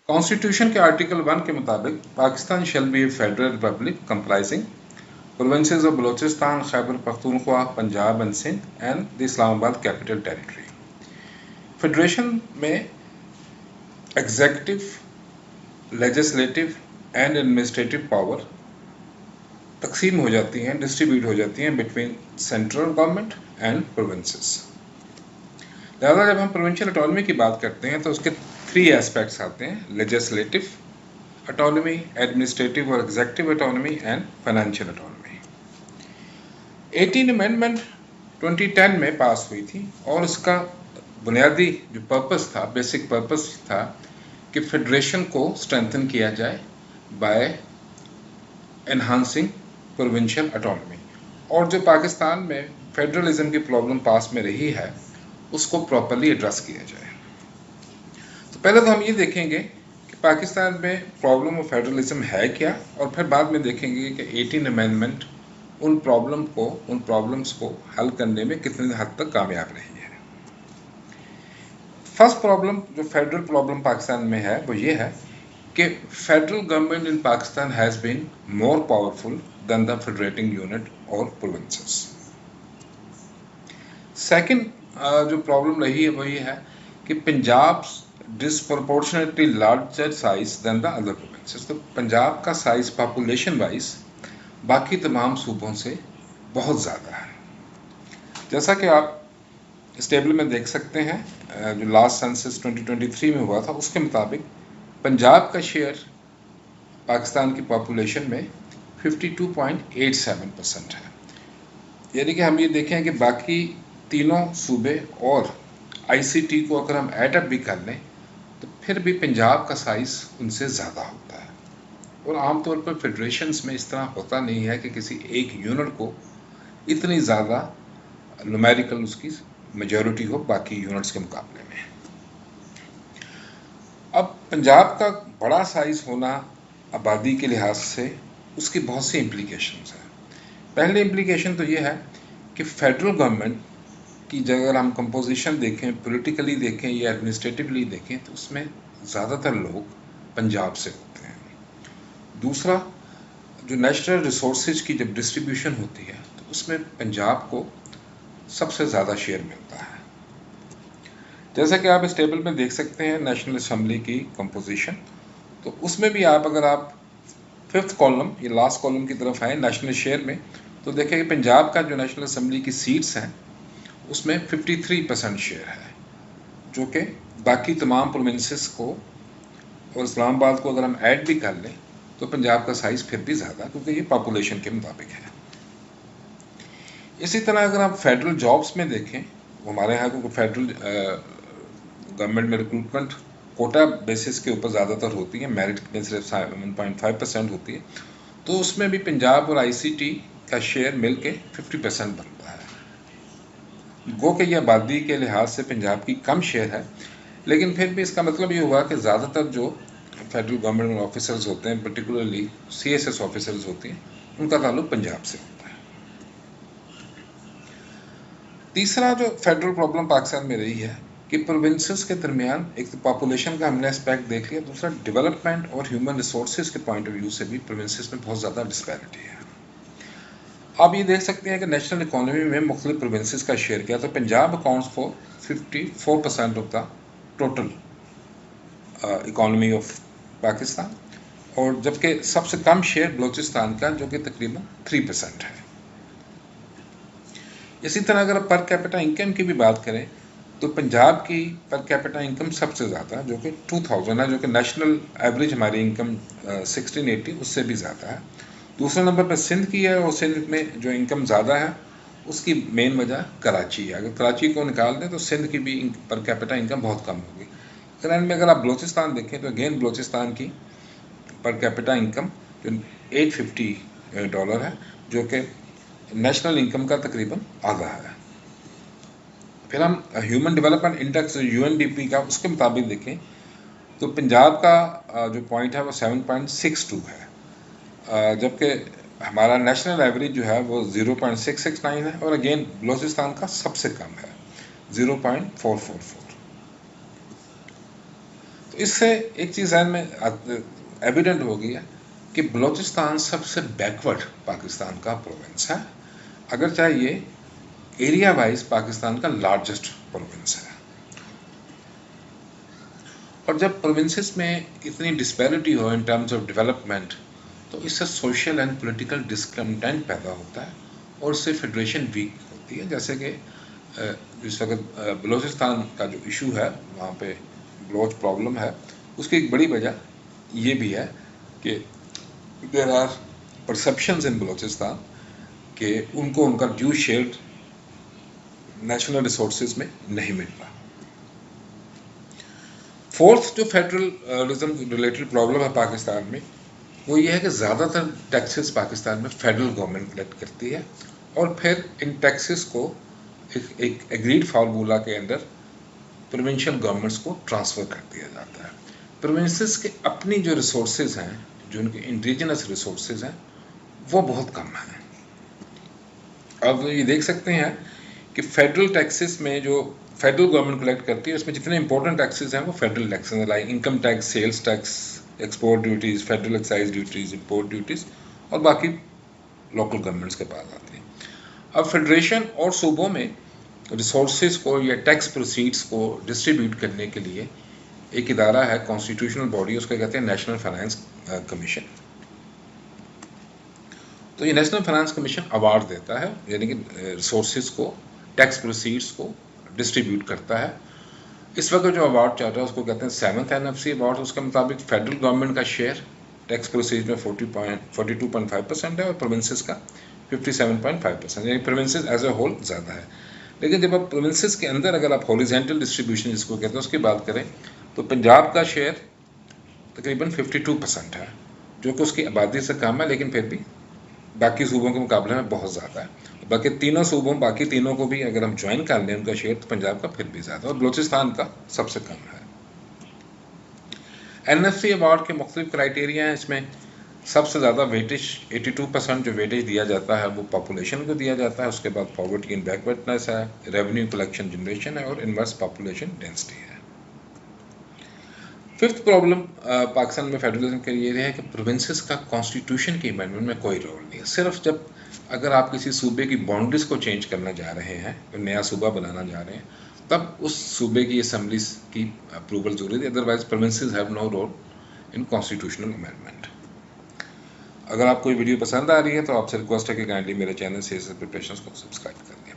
Constitution के article 1 के मुताबिक Pakistan shall be a federal republic comprising provinces of Balochistan, Khyber Pakhtunkhwa, Punjab and Sindh and the Islamabad capital territory. Federation में executive, legislative and administrative power तकसीम हो जाती हैं, डिस्ट्रीब्यूट हो जाती हैं between central government and provinces. लिहाजा जब हम प्रोविंशियल ऑटोनॉमी की बात करते हैं तो उसके 3 एस्पेक्ट्स आते हैं: लेजिस्लेटिव ऑटोनॉमी, एडमिनिस्ट्रेटिव और executive autonomy and financial autonomy. 18 amendment 2010 में पास हुई थी और उसका बुनियादी जो पर्पस था, बेसिक पर्पस था कि फेडरेशन को स्ट्रेंथन किया जाए बाय एनहांसिंग प्रोविंशियल ऑटोनॉमी, और जो पाकिस्तान में फेडरलिज्म की प्रॉब्लम पास में रही है उसको प्रॉपरली एड्रेस किया जाए। तो पहले तो हम ये देखेंगे कि पाकिस्तान में प्रॉब्लम ऑफ फेडरलिज्म है क्या, और फिर बाद में देखेंगे कि 18 अमेंडमेंट उन प्रॉब्लम्स को हल करने में कितनी हद तक कामयाब रही है। फर्स्ट प्रॉब्लम जो फेडरल प्रॉब्लम पाकिस्तान में है वो ये है कि federal government in Pakistan has been more powerful than the federating unit और प्रोविंसेस। सेकंड जो प्रॉब्लम रही है वो ये है कि Punjab disproportionately larger size than the other provinces. तो पंजाब का साइज पॉपुलेशन वाइज बाकी तमाम सूबों से बहुत ज़्यादा है। जैसा कि आप इस टेबल में देख सकते हैं, जो लास्ट सेंसस 2023 में हुआ था उसके मुताबिक पंजाब का शेयर पाकिस्तान की पॉपुलेशन में 52.87% है। यानी कि हम ये देखें कि बाकी तीनों सूबे और आईसीटी को अगर हम ऐड अप भी कर लें तो फिर भी पंजाब का साइज़ उनसे ज़्यादा होता है। और आमतौर पर फेडरेशंस में इस तरह होता नहीं है कि किसी एक यूनिट को इतनी ज़्यादा न्यूमेरिकल उसकी मेजॉरिटी हो बाकी यूनिट्स के मुकाबले में। अब पंजाब का बड़ा साइज़ होना आबादी के लिहाज से उसकी बहुत सी इम्प्लीकेशंस हैं। पहली इम्प्लीकेशन तो ये है कि फेडरल गवर्नमेंट कि अगर हम कंपोजिशन देखें, पॉलिटिकली देखें या एडमिनिस्ट्रेटिवली देखें तो उसमें ज़्यादातर लोग पंजाब से होते हैं। दूसरा, जो नेशनल रिसोर्सेज की जब डिस्ट्रीब्यूशन होती है तो उसमें पंजाब को सबसे ज़्यादा शेयर मिलता है। जैसा कि आप इस टेबल में देख सकते हैं नेशनल असम्बली की कंपोजिशन, तो उसमें भी अगर आप 5th कॉलम, ये लास्ट कॉलम की तरफ आए नेशनल शेयर में, तो देखें कि पंजाब का जो नेशनल असम्बली की सीट्स हैं उसमें 53% शेयर है, जो कि बाकी तमाम प्रोविंसेस को और इस्लामाबाद को अगर हम ऐड भी कर लें तो पंजाब का साइज़ फिर भी ज़्यादा, क्योंकि ये पॉपुलेशन के मुताबिक है। इसी तरह अगर आप फेडरल जॉब्स में देखें, हमारे यहाँ को फेडरल गवर्नमेंट में रिक्रूटमेंट कोटा बेसिस के ऊपर ज़्यादातर होती है, मेरिट में सिर्फ 7.5% होती है, तो उसमें भी पंजाब और आईसीटी का शेयर मिल के 50% बनता है। गो के ये आबादी के लिहाज से पंजाब की कम शेयर है, लेकिन फिर भी इसका मतलब ये हुआ कि ज़्यादातर जो फेडरल गवर्नमेंट में ऑफिसर्स होते हैं, पर्टिकुलरली सीएसएस ऑफिसर्स होते हैं, उनका ताल्लुक पंजाब से होता है। तीसरा जो फेडरल प्रॉब्लम पाकिस्तान में रही है कि प्रोविंसेस के दरमियान एक तो पॉपुलेशन का हमने एस्पेक्ट देख लिया, दूसरा डेवलपमेंट और ह्यूमन रिसोर्सेज के पॉइंट ऑफ व्यू से भी प्रोविंसेस में बहुत ज़्यादा डिस्पैरिटी है। आप ये देख सकते हैं कि नेशनल इकोनॉमी में मुख्तलिफ प्रोविंसेस का शेयर किया, तो Punjab accounts for 54% of the total economy of Pakistan, और जबकि सबसे कम शेयर बलूचिस्तान का जो कि तकरीबन 3% है। इसी तरह अगर पर कैपिटा इनकम की भी बात करें तो पंजाब की पर कैपिटा इनकम सबसे ज़्यादा जो कि 2000 है, जो कि नेशनल एवरेज हमारी इनकम 1680 उससे भी ज़्यादा है। दूसरे नंबर पर सिंध की है, और सिंध में जो इनकम ज़्यादा है उसकी मेन वजह कराची है। अगर कराची को निकाल दें तो सिंध की भी पर कैपिटा इनकम बहुत कम होगी। करंट में अगर आप बलूचिस्तान देखें तो अगेन बलूचिस्तान की पर कैपिटा इनकम जो $850 है, जो कि नेशनल इनकम का तकरीबन आधा है। फिर हम ह्यूमन डेवलपमेंट इंडेक्स यूएनडीपी का उसके मुताबिक देखें तो पंजाब का जो पॉइंट है वो 7.62 है, जबकि हमारा नेशनल एवरेज जो है वो 0.669 है, और अगेन बलूचिस्तान का सबसे कम है 0.444। तो इससे एक चीज़ ध्यान में एविडेंट हो गई है कि बलूचिस्तान सबसे बैकवर्ड पाकिस्तान का प्रोविंस है, अगर चाहे ये एरिया वाइज पाकिस्तान का लार्जेस्ट प्रोविंस है। और जब प्रोविंसेस में इतनी डिस्पैरिटी हो इन टर्म्स ऑफ डेवलपमेंट, तो इससे सोशल एंड पॉलिटिकल डिस्कंटेंट पैदा होता है और उससे फेडरेशन वीक होती है। जैसे कि जिस वक्त बलूचिस्तान का जो इशू है, वहाँ पे बलोच प्रॉब्लम है, उसकी एक बड़ी वजह ये भी है कि देयर आर परसेप्शंस इन बलूचिस्तान कि उनको उनका ड्यू शेयर नेशनल रिसोर्सेज में नहीं मिल रहा। फोर्थ जो फेडरलिज्म रिलेटेड प्रॉब्लम है पाकिस्तान में, वो ये है कि ज़्यादातर टैक्सेस पाकिस्तान में फेडरल गवर्नमेंट कलेक्ट करती है और फिर इन टैक्सेस को एक एग्रीड फार्मूला के अंदर प्रोविंशियल गवर्नमेंट्स को ट्रांसफ़र कर दिया जाता है। प्रोविंसेस के अपनी जो रिसोर्सेज हैं, जो उनके इंडिजिनस रिसोर्सेज हैं, वो बहुत कम हैं। अब ये देख सकते हैं कि फेडरल टैक्सेस में जो फेडरल गवर्नमेंट कलेक्ट करती है, उसमें जितने इंपॉर्टेंट टैक्सेस हैं वो फेडरल टैक्सेस हैं, like income tax, sales tax, export duties, federal excise duties, import duties, और बाकी लोकल गवर्नमेंट्स के पास आती हैं। अब फेडरेशन और सूबों में रिसोर्सेज को या टैक्स प्रोसीड्स को डिस्ट्रीब्यूट करने के लिए एक इदारा है, कॉन्स्टिट्यूशनल बॉडी, उसको कहते हैं नेशनल फाइनेंस कमीशन। तो ये नेशनल फाइनेंस कमीशन अवार्ड देता है, यानी कि रिसोर्सेज को, टैक्स प्रोसीड्स को डिस्ट्रीब्यूट करता है। इस वक्त जो अवार्ड चल रहा है उसको कहते हैं 7th NFC अवार्ड। उसके मुताबिक फेडरल गवर्नमेंट का शेयर टैक्स प्रोसीड में 42.5% है और प्रोविंसेस का 57.5%, यानी प्रोविंसेस एज ए होल ज़्यादा है। लेकिन जब आप प्रोविंसेस के अंदर अगर आप हॉरिजॉन्टल डिस्ट्रीब्यूशन जिसको कहते हैं उसकी बात करें, तो पंजाब का शेयर तकरीबन 52% है, जो कि उसकी आबादी से कम है, लेकिन फिर भी बाकी सूबों के मुकाबले में बहुत ज़्यादा है। बाकी तीनों सूबों, बाकी तीनों को भी अगर हम ज्वाइन कर लें उनका शेयर, तो पंजाब का फिर भी ज़्यादा, और बलूचिस्तान का सबसे कम है। NFC अवार्ड के मुख्तलिफ क्राइटेरिया हैं। इसमें सबसे ज़्यादा वेटेज 82% जो वेटेज दिया जाता है वो पॉपुलेशन को दिया जाता है। उसके बाद पॉवर्टी एंड बैकवर्डनेस है, रेवेन्यू कलेक्शन जनरेशन है, और इनवर्स पॉपुलेशन डेंसिटी है। फिफ्थ प्रॉब्लम पाकिस्तान में फेडरलिज्म के लिए है कि प्रोविंसेस का कॉन्स्टिट्यूशन की अमेंडमेंट में कोई रोल नहीं है। सिर्फ जब अगर आप किसी सूबे की बाउंड्रीज को चेंज करना जा रहे हैं, नया सूबा बनाना जा रहे हैं, तब उस सूबे की असेंबली की अप्रूवल जरूरी है। Otherwise provinces have no role in constitutional amendment. अगर आपको ये वीडियो पसंद आ रही है तो आपसे रिक्वेस्ट है कि काइंडली मेरे चैनल सीएसएस प्रिपरेशंस को सब्सक्राइब कर दें।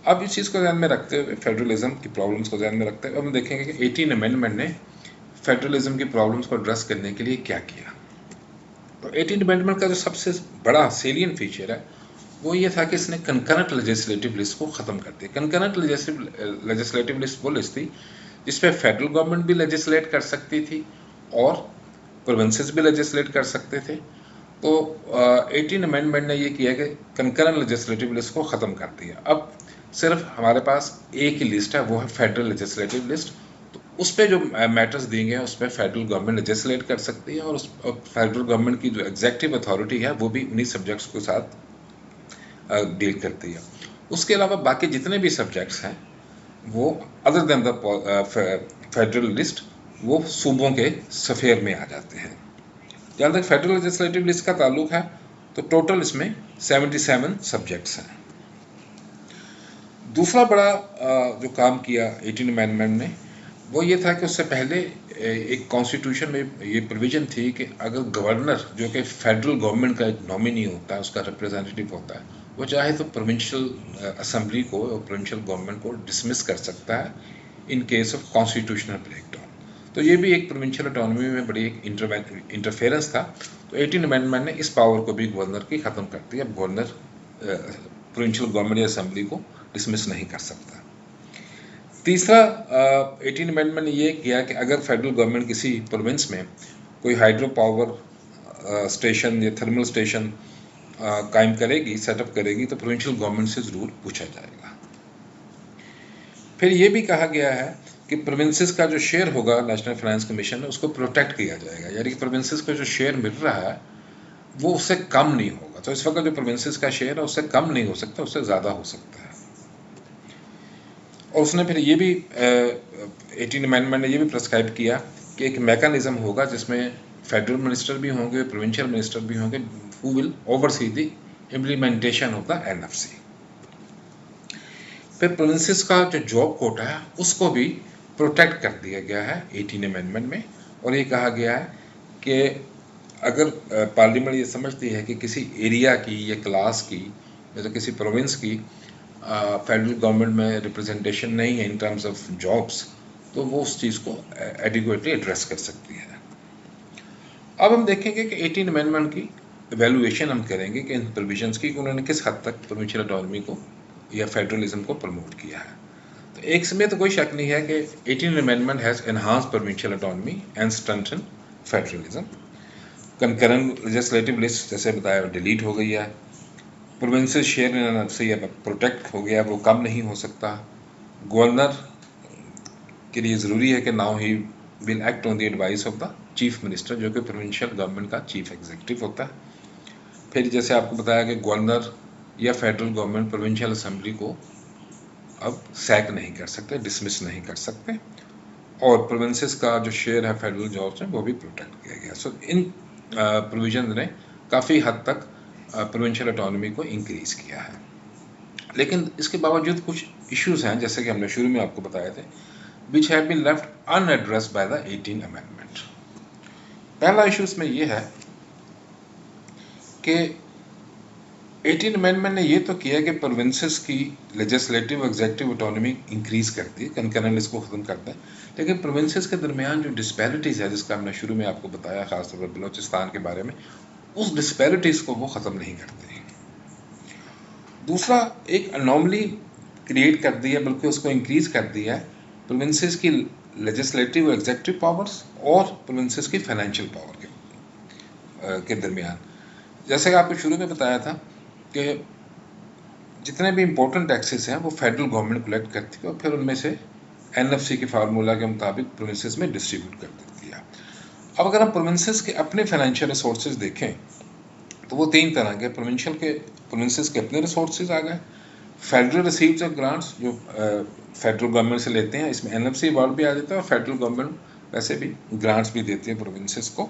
अब इस चीज़ को ध्यान में रखते हुए, फेडरलिज्म की प्रॉब्लम्स को ध्यान में रखते हुए, हम देखेंगे कि 18 अमेंडमेंट ने फेडरलिज्म की प्रॉब्लम्स को एड्रेस करने के लिए क्या किया। तो 18 अमेंडमेंट का जो सबसे बड़ा सेलियन फीचर है वो ये था कि इसने कंकरेंट लेजिस्लेटिव लिस्ट को ख़त्म कर दिया। कंकरेंट लेजिस्लेटिव लिस्ट वो लिस्ट थी जिसपे फेडरल गवर्नमेंट भी लेजिस्लेट कर सकती थी और प्रोविंसेस भी लेजिस्लेट कर सकते थे। तो 18 अमेंडमेंट ने ये किया कि कंकरेंट लेजिस्लेटिव लिस्ट को ख़त्म कर दिया। अब सिर्फ हमारे पास एक ही लिस्ट है, वो है फेडरल लेजिस्लेटिव लिस्ट। तो उस पर जो मैटर्स दिए गए हैं उस पर फेडरल गवर्नमेंट लेजिस्लेट कर सकती है, और उस फेडरल गवर्नमेंट की जो एग्जेक्टिव अथॉरिटी है वो भी उन्हीं सब्जेक्ट्स के साथ डील करती है। उसके अलावा बाकी जितने भी सब्जेक्ट्स हैं वो other than the federal list वो सूबों के सफ़ेयर में आ जाते हैं। जहाँ तक फेडरल लेजिस्लेटिव लिस्ट का ताल्लुक है तो टोटल इसमें 77 सब्जेक्ट्स हैं। दूसरा बड़ा जो काम किया 18 अमेंडमेंट ने वो ये था कि उससे पहले एक कॉन्स्टिट्यूशन में ये प्रोविज़न थी कि अगर गवर्नर, जो कि फेडरल गवर्नमेंट का एक नॉमिनी होता है, उसका रिप्रेजेंटेटिव होता है, वो चाहे तो प्रोविंशियल असेंबली को और प्रोविंशियल गवर्नमेंट को डिसमिस कर सकता है in case of constitutional breakdown. तो ये भी एक प्रोविंशियल ऑटोनॉमी में बड़ी एक इंटरफेरेंस था। तो 18 अमेंडमेंट ने इस पावर को भी गवर्नर की ख़त्म कर दिया। अब गवर्नर प्रोविंशियल गवर्नमेंट या असेंबली को डिसमिस नहीं कर सकता। तीसरा 18 अमेंडमेंट ने ये किया कि अगर फेडरल गवर्नमेंट किसी प्रोविंस में कोई हाइड्रो पावर स्टेशन या थर्मल स्टेशन कायम करेगी, सेटअप करेगी, तो प्रोविंशियल गवर्नमेंट से ज़रूर पूछा जाएगा। फिर ये भी कहा गया है कि प्रोविंसेस का जो शेयर होगा नेशनल फाइनेंस कमीशन में उसको प्रोटेक्ट किया जाएगा, यानी कि प्रोविंसेस को जो शेयर मिल रहा है वो उससे कम नहीं होगा। तो इस वक्त जो प्रोविंसेस का शेयर है उससे कम नहीं हो सकता, उससे ज़्यादा हो सकता है। और उसने फिर ये भी 18 अमेंडमेंट ने ये भी प्रिस्क्राइब किया कि एक मैकेनिज्म होगा जिसमें फेडरल मिनिस्टर भी होंगे, प्रोविंशियल मिनिस्टर भी होंगे, who will oversee the implementation of the NFC. फिर प्रोविंसेस का जो जॉब कोटा है उसको भी प्रोटेक्ट कर दिया गया है 18 अमेंडमेंट में, और ये कहा गया है कि अगर पार्लियामेंट ये समझती है कि किसी एरिया की या क्लास की या तो किसी प्रोविंस की फेडरल गवर्नमेंट में रिप्रेजेंटेशन नहीं है इन टर्म्स ऑफ जॉब्स, तो वो उस चीज़ को एडिक्वेटली एड्रेस कर सकती है। अब हम देखेंगे कि 18 अमेंडमेंट की एवेल्युएशन हम करेंगे कि इन प्रोविजंस की उन्होंने किस हद तक प्रोविंशियल ऑटोनॉमी को या फेडरलिज्म को प्रमोट किया है। तो एक समय तो कोई शक नहीं है कि 18 amendment has enhanced provincial autonomy and strengthen federalism. Concurrent legislative list जैसे बताया डिलीट हो गई है, प्रोविंसेस शेयर इन एनएफसी अब प्रोटेक्ट हो गया, वो कम नहीं हो सकता। गवर्नर के लिए ज़रूरी है कि now he will act on the advice of the chief minister, जो कि प्रोविंशियल गवर्नमेंट का चीफ एग्जीक्यूटिव होता है। फिर जैसे आपको बताया कि गवर्नर या फेडरल गवर्नमेंट प्रोविंशियल असेंबली को अब सैक नहीं कर सकते, डिसमिस नहीं कर सकते, और प्रोविंसेस का जो शेयर है फेडरल जॉब्स में वो भी प्रोटेक्ट किया गया। सो इन प्रोविजन ने काफ़ी हद तक प्रोविंशियल ऑटोनॉमी को इंक्रीज़ किया है। लेकिन इसके बावजूद कुछ इश्यूज हैं, जैसे कि हमने शुरू में आपको बताए थे, which have been left unaddressed by the 18 amendment. पहला इशू इसमें यह है कि 18 अमेंडमेंट ने ये तो किया कि प्रोविंसेस की लेजिस्लेटिव एग्जीक्यूटिव ऑटोनॉमी इंक्रीज कर दी, कंकरेंट इसको ख़त्म करता है, लेकिन प्रोविंसेस के दरमियान जो डिस्पैरिटीज़ है, जिसका हमने शुरू में आपको बताया खासतौर पर बलोचिस्तान के बारे में, उस डिस्पैरिटीज़ को वो ख़त्म नहीं करते। दूसरा, एक अनोमली क्रिएट कर दी है, बल्कि उसको इंक्रीज कर दिया है प्रोविंसेस की लेजिस्लेटिव एग्जीक्यूटिव पावर्स और प्रोविंसेस की फाइनेंशियल पावर के दरमियान। जैसे कि आपको शुरू में बताया था कि जितने भी इम्पोर्टेंट टैक्सेस हैं वो फेडरल गवर्नमेंट कलेक्ट करती है और फिर उनमें से एनएफसी के फार्मूला के मुताबिक प्रोविंसेस में डिस्ट्रीब्यूट कर देती है। अब अगर हम प्रोविंसेस के अपने फाइनेंशियल रिसोर्सेज देखें तो वो तीन तरह के प्रोविंसेस के अपने रिसोर्सेज आ गए, फेडरल रिसीव्स और ग्रांट्स जो फेडरल गवर्नमेंट से लेते हैं, इसमें एनएफसी अवार्ड भी आ जाता है और फेडरल गवर्नमेंट वैसे भी ग्रांट्स भी देती है प्रोविंसेस को।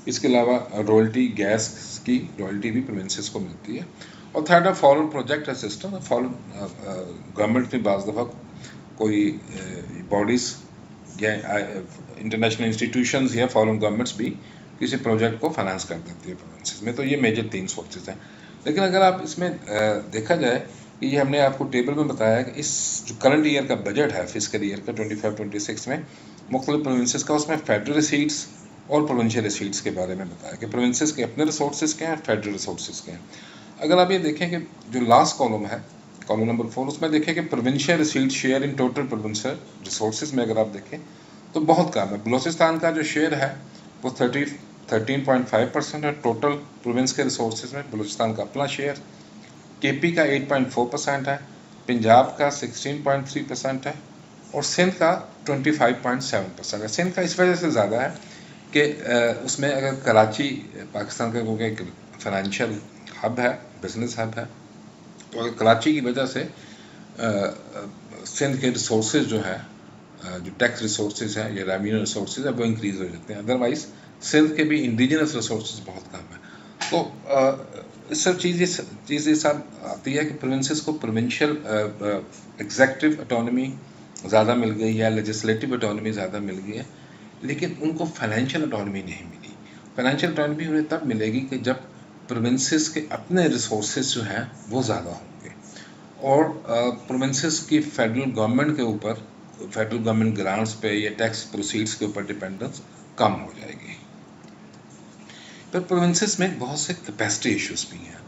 इसके अलावा रॉयल्टी, गैस की रॉयल्टी भी प्रोविंसेस को मिलती है। और थर्ड है foreign project assistance. Foreign government में बाज़ दफ़ा कोई बॉडीज़ या इंटरनेशनल इंस्टीट्यूशंस या फॉरेन गवर्नमेंट्स भी किसी प्रोजेक्ट को फाइनेंस कर देती है प्रोविंसेस में। तो ये मेजर तीन सोर्सेज हैं। लेकिन अगर आप इसमें देखा जाए कि ये हमने आपको टेबल में बताया कि इस जो करंट ईयर का बजट है, फिस्कल ईयर का 25-26 में मुख्तलिफ प्रोविंसेस का, उसमें फेडरल रिसीट्स और प्रोविंशियल रिसीट्स के बारे में बताया कि प्रोविंसेस के अपने रिसोर्सेज क्या हैं, फेडरल रिसोर्सेज क्या हैं। अगर आप ये देखें कि जो लास्ट कॉलम है, कॉलम नंबर 4, उसमें देखें कि provincial receipt share in total provincial resources में अगर आप देखें तो बहुत कम है। बलोचिस्तान का जो शेयर है वो 13.5% है टोटल प्रोविंस के रिसोर्सेज में, बलूचिस्तान का अपना शेयर। केपी का 8.4% है, पंजाब का 16.3% है और सिंध का 25.7% है। सिंध का इस वजह से ज़्यादा है कि उसमें अगर कराची पाकिस्तान का क्योंकि एक फाइनेंशियल हब है, बिजनेस हब है, तो अगर कराची की वजह से सिंध के रिसोर्सेज जो है, जो टैक्स रिसोर्सेज हैं या रेवेन्यू रिसोर्सेज है, वो इंक्रीज़ हो जाते हैं। अदरवाइज़ सिंध के भी इंडिजिनस रिसोर्सेज बहुत कम है। तो इस सब चीज़ें सब आती है कि प्रोविंसेस को प्रोविंशियल एग्जीक्यूटिव ऑटोनॉमी ज़्यादा मिल गई है, लेजिस्लेटिव ऑटोनॉमी ज़्यादा मिल गई है, लेकिन उनको फाइनेंशियल ऑटोनॉमी नहीं मिली। फाइनेंशियल ऑटोनॉमी उन्हें तब मिलेगी कि जब प्रोविंसेस के अपने रिसोर्सेज जो हैं वो ज़्यादा होंगे और प्रोविंसेस की फेडरल गवर्नमेंट के ऊपर, फेडरल गवर्नमेंट ग्रांट्स पे या टैक्स प्रोसीड्स के ऊपर डिपेंडेंस कम हो जाएगी। पर प्रोविंसेस में बहुत से कैपेसिटी इश्यूज भी हैं।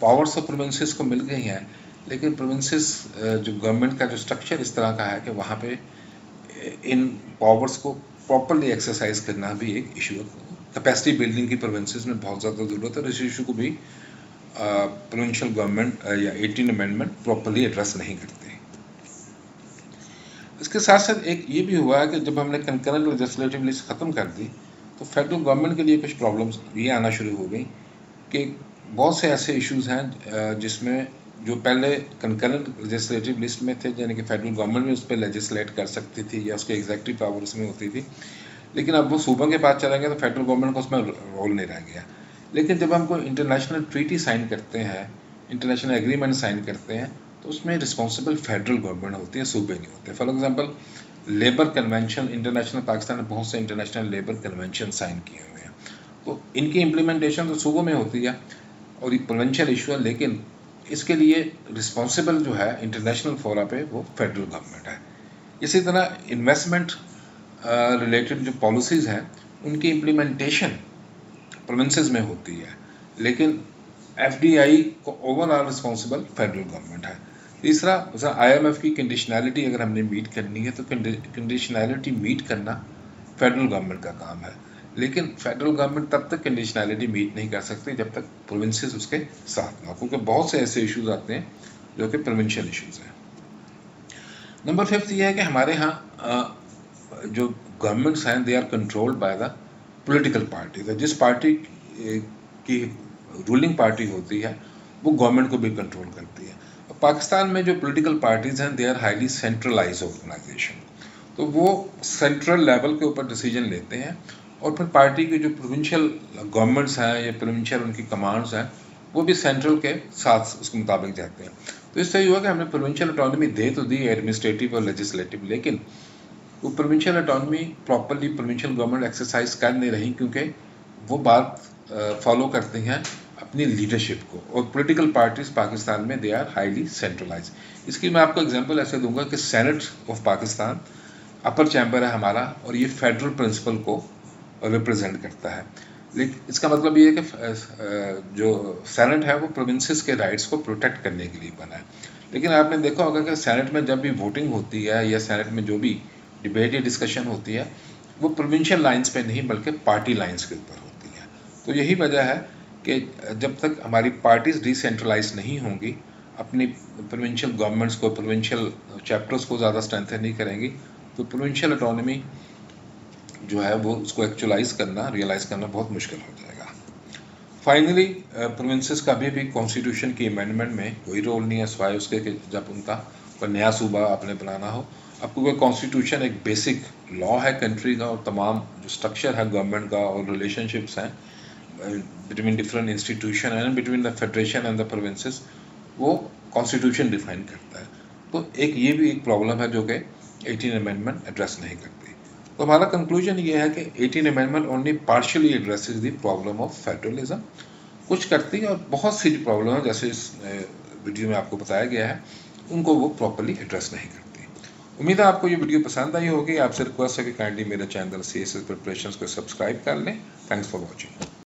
पावर्स ऑफ प्रोविंसेस को मिल गई हैं, लेकिन प्रोविंसेस जो गवर्नमेंट का जो स्ट्रक्चर इस तरह का है कि वहाँ पे इन पावर्स को प्रॉपरली एक्सरसाइज करना भी एक इशू है। कैपेसिटी बिल्डिंग की प्रोविंसेस में बहुत ज़्यादा ज़रूरत है। इस इशू को भी प्रोविंशियल गवर्नमेंट या 18 अमेंडमेंट प्रॉपरली एड्रेस नहीं करते। इसके साथ साथ एक ये भी हुआ है कि जब हमने कंकरेंट लेजिस्लेटिव लिस्ट ख़त्म कर दी तो फेडरल गवर्नमेंट के लिए कुछ प्रॉब्लम्स ये आना शुरू हो गई कि बहुत से ऐसे इश्यूज हैं जिसमें जो पहले कंकरेंट लेजिस्लेटिव लिस्ट में थे, यानी कि फेडरल गवर्नमेंट भी उस पर लेजिस्लेट कर सकती थी या उसकी एग्जेक्टिव पावर उसमें होती थी, लेकिन अब वो सूबों के पास चला गया तो फेडरल गवर्नमेंट को उसमें रोल नहीं रह गया। लेकिन जब हम कोई इंटरनेशनल ट्रीटी साइन करते हैं, इंटरनेशनल एग्रीमेंट साइन करते हैं, तो उसमें रिस्पॉन्सिबल फेडरल गवर्नमेंट होती है, सूबे नहीं होते। For example labour convention, international Pakistan ने बहुत से इंटरनेशनल लेबर कन्वेंशन साइन किए हुए हैं, तो इनकी इम्प्लीमेंटेशन तो सूबों में होती है और ये प्रोविंशियल इशू है, लेकिन इसके लिए रिस्पॉन्सिबल जो है इंटरनेशनल फोरा पे वो फेडरल गवर्नमेंट है। इसी तरह इन्वेस्टमेंट रिलेटेड जो पॉलिसीज़ हैं उनकी इम्प्लीमेंटेशन प्रोविंसेस में होती है, लेकिन एफडीआई को ओवरऑल रिस्पॉन्सिबल फेडरल गवर्नमेंट है। तीसरा, IMF की कंडीशनैलिटी अगर हमने मीट करनी है तो कंडीशनैलिटी मीट करना फेडरल गवर्नमेंट का काम है, लेकिन फेडरल गवर्नमेंट तब तक कंडीशनैलिटी मीट नहीं कर सकती जब तक प्रोविंसेस उसके साथ ना, क्योंकि बहुत से ऐसे इश्यूज आते हैं जो कि प्रोविंशियल इश्यूज हैं। नंबर 5 ये है कि हमारे यहाँ जो गवर्नमेंट्स हैं they are controlled by the political party. तो जिस पार्टी की रूलिंग पार्टी होती है वो गवर्नमेंट को भी कंट्रोल करती है। पाकिस्तान में जो पॉलिटिकल पार्टीज़ हैं they are highly centralize organization, तो वो सेंट्रल लेवल के ऊपर डिसीजन लेते हैं और फिर पार्टी के जो प्रोविंशियल गवर्नमेंट्स हैं या प्रोविंशियल उनकी कमांड्स हैं वो भी सेंट्रल के साथ उसके मुताबिक जाते हैं। तो इससे हुआ कि हमने प्रोविंशियल ऑटोनॉमी दे तो दी एडमिनिस्ट्रेटिव और लेजिस्लेटिव, लेकिन वो provincial autonomy properly provincial government exercise कर नहीं रही, क्योंकि वो बात फॉलो करती हैं अपनी लीडरशिप को, और पॉलिटिकल पार्टीज पाकिस्तान में दे आर हाईली सेंट्रलाइज। इसकी मैं आपको एग्जांपल ऐसे दूंगा कि senate of Pakistan upper chamber है हमारा और ये फेडरल प्रिंसिपल को रिप्रेजेंट करता है, लेकिन इसका मतलब ये है कि जो सेनेट है वो प्रोविंसेस के राइट्स को प्रोटेक्ट करने के लिए बना है। लेकिन आपने देखा होगा कि सेनेट में जब भी वोटिंग होती है या सेनेट में जो भी डिबेट या डिस्कशन होती है वो प्रोविंशियल लाइंस पे नहीं बल्कि पार्टी लाइंस के ऊपर होती है। तो यही वजह है कि जब तक हमारी पार्टीज डिसेंट्रलाइज नहीं होंगी, अपनी प्रोविंशियल गवर्नमेंट्स को, प्रोविंशियल चैप्टर्स को ज़्यादा स्ट्रेंथन नहीं करेंगी, तो प्रोविंशियल ऑटोनॉमी जो है वो उसको एक्चुअलाइज करना, रियलाइज़ करना बहुत मुश्किल हो जाएगा। फाइनली प्रोविंसेस का भी कॉन्स्टिट्यूशन की अमेंडमेंट में कोई रोल नहीं है, सिवाय उसके कि जब उनका कोई नया सूबा आपने बनाना हो। आपको कोई कॉन्स्टिट्यूशन एक बेसिक लॉ है कंट्री का, और तमाम जो स्ट्रक्चर है गवर्नमेंट का और रिलेशनशिप्स हैं between different institution and between the federation and the provinces, वो कॉन्स्टिट्यूशन डिफाइन करता है। तो ये भी एक प्रॉब्लम है जो कि 18 अमेंडमेंट एड्रेस नहीं करती। तो हमारा कंक्लूजन ये है कि 18 amendment only partially addresses the problem of federalism, कुछ करती है और बहुत सी जो प्रॉब्लम है जैसे इस वीडियो में आपको बताया गया है उनको वो प्रॉपरली एड्रेस नहीं करती। उम्मीद है आपको ये वीडियो पसंद आई होगी। आपसे रिक्वेस्ट है कि काइंडली मेरे चैनल CSS प्रिपरेशंस को सब्सक्राइब कर लें। Thanks for watching.